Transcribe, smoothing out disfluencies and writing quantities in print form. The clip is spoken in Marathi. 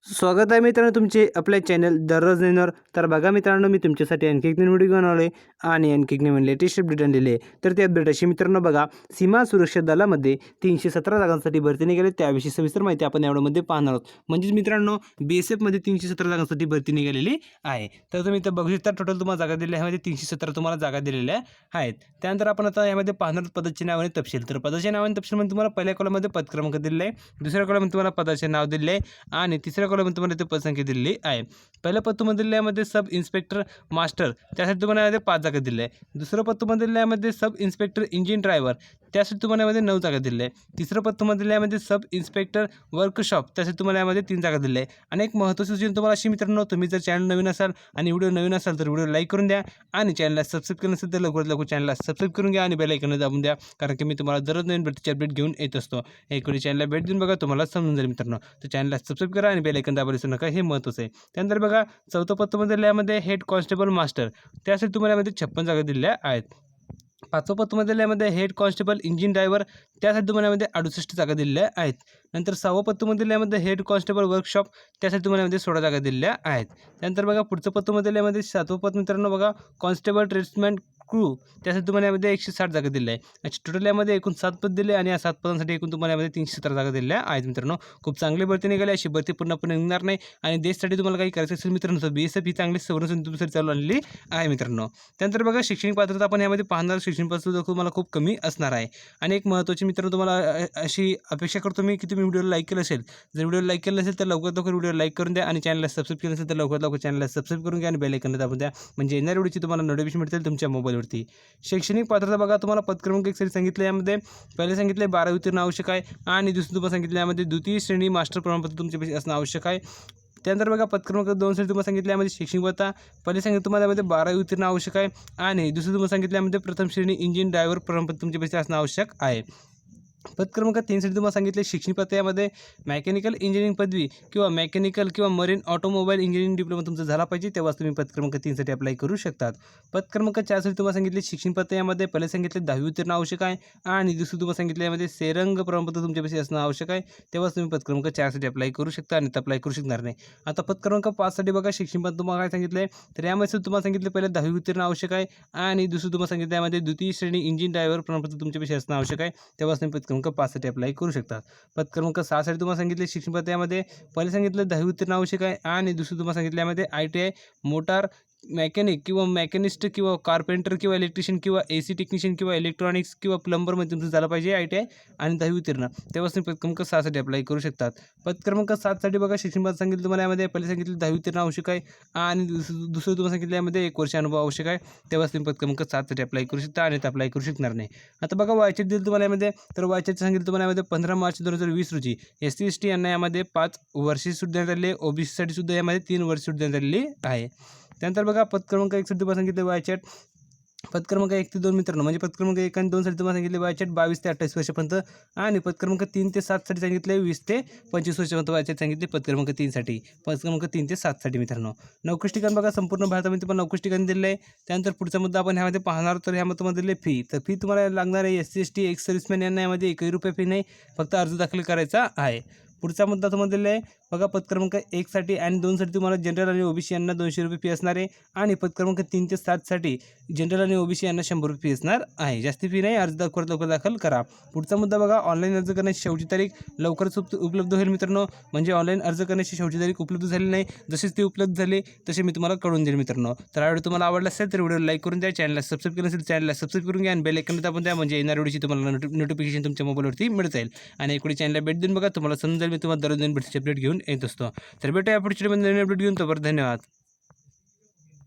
स्वागत आहे मित्रांनो तुमचे आपल्या चॅनल दररोज नेनवर. तर बघा मित्रांनो, मी तुमच्यासाठी आणखी एक नवीन व्हिडिओ बनवले आणि आणखी एक नवीन लेटेस्ट अपडेट आणलेले आहे. तर त्या अपडेट अशी मित्रांनो बघा, सीमा सुरक्षा दलामध्ये 317 जागांसाठी भरती निघाली, त्याविषयी सविस्तर माहिती आपण यामध्ये पाहणार आहोत. म्हणजेच मित्रांनो BSF मध्ये 317 जागांसाठी भरती निघालेली आहे. तर तुम्ही इथं बघू शकता, टोटल तुम्हाला जागा दिलेल्या आहेत, 317 तुम्हाला जागा दिलेल्या आहेत. त्यानंतर आपण आता यामध्ये पाहणार पदाचे नाव आणि तपशील. तर पदाचे नाव आणि तपशील म्हणजे तुम्हाला पहिल्या कॉलममध्ये पद क्रमांक दिलेला आहे, दुसऱ्या कॉलममध्ये तुम्हाला पदाचे नाव दिले आहे आणि तिसऱ्या कॉलममध्ये तुम्हाला ते पदसंख्या दिलेली आहे. पहिल्या पद तुम्हाला दिल्यामध्ये सब इन्स्पेक्टर मास्टर, त्यासाठी तुम्हाला यामध्ये 5 जागा दिल्या आहे. दुसरं पद तुम्हाला दिल्यामध्ये सब इन्स्पेक्टर इंजिन ड्रायव्हर, त्यासाठी तुम्हाला यामध्ये 9 जागा दिल्या आहे. तिसरं पद तुम्हाला दिल्यामध्ये सब इन्स्पेक्टर वर्कशॉप, त्यासाठी तुम्हाला यामध्ये 3 जागा दिल्या आहे. आणि एक महत्त्वाची सूचना तुम्हाला अशी मित्रांनो, तुम्ही जर चॅनल नवीन असाल आणि व्हिडिओ नवीन असाल तर व्हिडिओ लाईक करून द्या आणि चॅनलला सबस्क्राईब केलं नसेल तर लवकरात लवकर चॅनलला सबस्क्राईब करून घ्या आणि बेल आयकॉन दाबून द्या, कारण की मी तुम्हाला दररोज नवीन भरतीचे अपडेट घेऊन येत असतो. एक वेळी चॅनलला भेट देऊन बघा, तुम्हाला समजून जाईल मित्रांनो. तर चॅनलला सबस्क्राईब करा आणि बेल आयकॉन दाबायला विसरू नका, हे महत्त्वाचं आहे. त्यानंतर बघा, चौथं पद तुम्हाला यामध्ये हेड कॉन्स्टेबल मास्टर, त्यासाठी तुम्हाला यामध्ये 56 जागा दिलेल्या आहेत. पाचवं पद तुम्हाला यामध्ये हेड कॉन्स्टेबल इंजिन ड्रायव्हर, त्यासाठी तुम्हाला यामध्ये 68 जागा दिलेल्या आहेत. नंतर 6वं पद तुम्हाला यामध्ये हेड कॉन्स्टेबल वर्कशॉप, त्यासाठी तुम्हाला यामध्ये 16 जागा दिलेल्या आहेत. त्यानंतर बघा, पुढचं पद तुम्हाला यामध्ये 7वं पद मित्रांनो बघा, कॉन्स्टेबल ट्रीटमेंट क्रू, त्यासाठी तुम्हाला यामध्ये 160 जागा दिल्या आहे. अशी टोटल यामध्ये एकूण 7 पद दिले आणि या 7 पदांसाठी एकूण तुम्हाला यामध्ये 317 जागा दिलेल्या आहेत मित्रांनो. खूप चांगली भरती निघाली. अशी भरती पूर्णपणे निघणार नाही आणि देशसाठी तुम्हाला काही करायचं असेल मित्रांनो तर BSF ही चांगली संरक्षण तुमच्यासाठी चालू आणलेली आहे मित्रांनो. त्यानंतर बघा, शैक्षणिक पात्रता आपण यामध्ये पाहणार, शैक्षणिक पात्रता तुम्हाला खूप कमी असणार आहे. आणि एक महत्त्वाची मित्रांनो तुम्हाला अशी अपेक्षा करतो मी की तुम्ही व्हिडिओला लाईक केलं असेल. जर व्हिडिओ लाईक केलं नसेल तर लवकरात लवकर व्हिडिओ लाईक करून द्या आणि चॅनलला सबस्क्राईब केलं नसेल तर लवकरात लवकर चॅनलला सबस्क्राईब करून घ्या आणि बेल आयकॉन दाबून द्या, म्हणजे येणाऱ्या व्हिडिओची तुम्हाला नोटिफिकेशन मिळतील तुमच्या मोबाईलवरती. शैक्षणिक पात्रता बघा, तुम्हाला पद क्रमांक 1 सांगितलं, यामध्ये पहिले सांगितले 12वी उत्तीर्ण आवश्यक आहे आणि दुसरं तुम्हाला सांगितलं यामध्ये द्वितीय श्रेणी मास्टर प्रमाणपत्र तुमच्यापाशी असणं आवश्यक आहे. त्यानंतर बघा, पद क्रमांक 2 साठी तुम्हाला सांगितलं यामध्ये शैक्षणिक भत्ता, पहिले सांगितलं तुम्हाला यामध्ये 12वी उत्तीर्ण आवश्यक आहे आणि दुसरं तुम्हाला सांगितलं यामध्ये प्रथम श्रेणी इंजिन ड्रायव्हर प्रमाणपत्र तुमच्यापाशी असणं आवश्यक आहे. पद क्रमांक 3 साठी तुम्हाला सांगितले शैक्षणिक पात्रता, यामध्ये मेकॅनिकल इंजिनिअरिंग पदवी किंवा मेकॅनिकल किंवा मरीन ऑटोमोबाईल इंजिनिअरिंग डिप्लोमा तुमचा झाला पाहिजे, तेव्हाच तुम्ही पद क्रमांक 3 साठी अप्लाय करू शकतात. पद क्रमांक 4 साठी तुम्हाला सांगितले शैक्षणिक पात्रता, यामध्ये पहिले सांगितले 10वी उत्तीर्ण आवश्यक आहे आणि दुसरं तुम्हाला सांगितलं यामध्ये सेरंग प्रमाणपत्र तुमच्यापाशी असणं आवश्यक आहे, तेव्हाच तुम्ही पद क्रमांक 4 साठी अप्लाय करू शकता आणि अप्लाय करू शकणार नाही. आता पद क्रमांक 5 साठी बघा, शैक्षणिक पात्रता तुम्हाला काय सांगितलं तर यामध्ये तुम्हाला सांगितलं पहिले 10वी उत्तीर्ण आवश्यक आहे आणि दुसरं तुम्हाला सांगितलं यामध्ये द्वितीय श्रेणी इंजिन ड्रायव्हर प्रमाणपत्र तुमच्यापाशी असणं आवश्यक आहे, तेव्हाच तुम्ही पद क्रमांक 5 साठी अप्लाय करू शकतात. पद क्रमांक 6 साठी तुम्हाला सांगितले शैक्षणिक पात्रता, यामध्ये पहिले सांगितलं 10वी उत्तीर्ण आवश्यक आहे आणि दुसरं तुम्हाला सांगितलं यामध्ये ITI मोटार मेकॅनिक किंवा मेकॅनिस्ट किंवा कार्पेंटर किंवा इलेक्ट्रिशियन किंवा AC टेक्निशियन किंवा इलेक्ट्रॉनिक्स किंवा प्लंबरमध्ये तुमचं झालं पाहिजे ITI आणि 10वी उत्तीर्ण, तेव्हाच तुम्ही पद क्रमांक 6 साठी अप्लाय करू शकतात. पद क्रमांक 7 साठी बघा, शैक्षणिक पात्रता सांगितलं तुम्हाला यामध्ये पहिले सांगितलं 10वी उत्तीर्ण आवश्यक आहे आणि दुसरं तुम्हाला सांगितलं यामध्ये 1 वर्ष अनुभव आवश्यक आहे, तेव्हाच तुम्ही पद क्रमांक 7 साठी अप्लाय करू शकता आणि अप्लाय करू शकणार नाही. आता बघा, वयाचे दिलं तुम्हाला यामध्ये, तर वयाचे सांगितलं तुम्हाला यामध्ये 15 मार्च 2020 रोजी SC ST यांना यामध्ये 5 वर्षे सूट देण्यात आली, OBC साठी सुद्धा यामध्ये 3 वर्ष सूट देण्यात आलेली आहे. त्यानंतर बघा, पद क्रमांक 1 साठी तुम्हाला सांगितलं वयाचे पद क्रमांक 1 ते 2 मित्रांनो, म्हणजे पद क्रमांक 1 आणि 2 साठी तुम्हाला सांगितले वयाचे 22 ते 28 वर्षापर्यंत आणि पद क्रमांक 3 ते 7 साठी सांगितले 20 ते 25 वर्षापर्यंत वयाचे सांगितले पद क्रमांक 3 साठी, पद क्रमांक 3 ते 7 साठी मित्रांनो. नोकरीस ठिकाण बघा, संपूर्ण भारतामध्ये पण नोकरीस ठिकाण दिलेलं आहे. त्यानंतर पुढचा मुद्दा आपण ह्यामध्ये पाहणार, तर ह्यामध्ये तुम्हाला दिले फी, तर फी तुम्हाला लागणार आहे SC ST एक्स सर्व्हिसमॅन यांना यामध्ये 1 रुपये फी नाही, फक्त अर्ज दाखल करायचा आहे. पुढचा मुद्दा तुम्हाला दिलेला आहे बघा, पद क्रमांक 1 साठी आणि 2 साठी तुम्हाला जनरल आणि OBC यांना 200 रुपये फी असणार आहे आणि पद क्रमांक 3 ते 7 साठी जनरल आणि OBC यांना 100 रुपये फी असणार आहे. जास्ती फी नाही, अर्ज लवकर दाखल करा. पुढचा मुद्दा बघा, ऑनलाईन अर्ज करण्याची शेवटची तारीख लवकरच उपलब्ध होईल मित्रांनो, म्हणजे ऑनलाईन अर्ज करण्याची शेवटची तारीख उपलब्ध झाली नाही, जशीच ती उपलब्ध झाली तसे मी तुम्हाला कळून देईल मित्रांनो. तर हा व्हिडिओ तुम्हाला आवडला असेल तर व्हिडिओ लाईक करून द्या, चॅनलला सबस्क्राईब केलं असेल चॅनलला सबस्क्राईब करून घ्या आणि बेल आयकॉन दाबून द्या, म्हणजे येणाऱ्या व्हिडिओची तुम्हाला नोटिफिकेशन तुमच्या मोबाईलवरती मिळत जाईल. आणि एकवेळी चॅनलला भेट देऊन बघा, तुम्हाला समजेल मी तुम्हाला दररोज नवीन भेटचे अपडेट घेऊन येत असतो. तर भेटूया पुढच्या व्हिडिओमध्ये नवीन अपडेट घेऊन, तोपर्यंत धन्यवाद.